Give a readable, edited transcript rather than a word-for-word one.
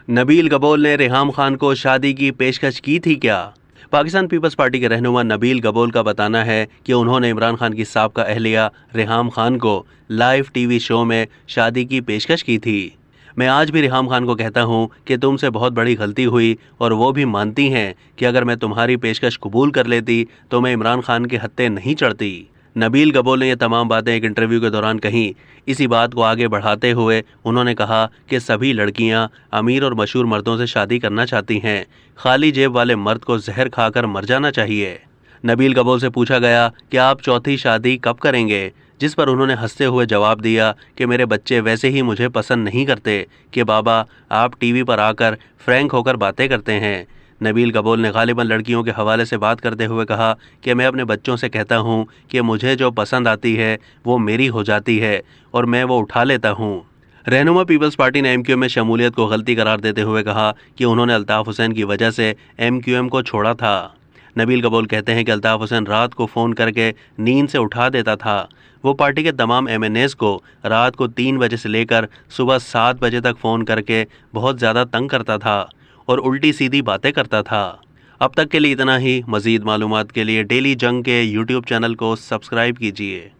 नबील गबोल ने रेहाम खान को शादी की पेशकश की थी क्या? पाकिस्तान पीपल्स पार्टी के रहनुमा नबील गबोल का बताना है कि उन्होंने इमरान खान की साबका अहलिया रेहाम खान को लाइव टीवी शो में शादी की पेशकश की थी। मैं आज भी रेहाम खान को कहता हूं कि तुमसे बहुत बड़ी गलती हुई और वो भी मानती हैं कि अगर मैं तुम्हारी पेशकश कबूल कर लेती तो मैं इमरान खान के हत्थे नहीं चढ़ती। नबील गबोल ने ये तमाम बातें एक इंटरव्यू के दौरान कहीं। इसी बात को आगे बढ़ाते हुए उन्होंने कहा कि सभी लड़कियां अमीर और मशहूर मर्दों से शादी करना चाहती हैं, खाली जेब वाले मर्द को जहर खाकर मर जाना चाहिए। नबील गबोल से पूछा गया कि आप चौथी शादी कब करेंगे, जिस पर उन्होंने हंसते हुए जवाब दिया कि मेरे बच्चे वैसे ही मुझे पसंद नहीं करते कि बाबा आप टीवी पर आकर फ्रैंक होकर बातें करते हैं। नबील गबोल ने गालिबन लड़कियों के हवाले से बात करते हुए कहा कि मैं अपने बच्चों से कहता हूं कि मुझे जो पसंद आती है वो मेरी हो जाती है और मैं वो उठा लेता हूं। रहनुमा पीपल्स पार्टी ने एमक्यूएम में शमूलियत को गलती करार देते हुए कहा कि उन्होंने अल्ताफ हुसैन की वजह से एमक्यूएम को छोड़ा था। नबील गबोल कहते हैं कि अल्ताफ हुसैन रात को फ़ोन करके नींद से उठा देता था। वो पार्टी के तमाम एमएनएस को रात को 3 बजे से लेकर सुबह 7 बजे तक फ़ोन करके बहुत ज़्यादा तंग करता था और उल्टी सीधी बातें करता था। अब तक के लिए इतना ही। मज़ीद मालूमात के लिए डेली जंग के यूट्यूब चैनल को सब्सक्राइब कीजिए।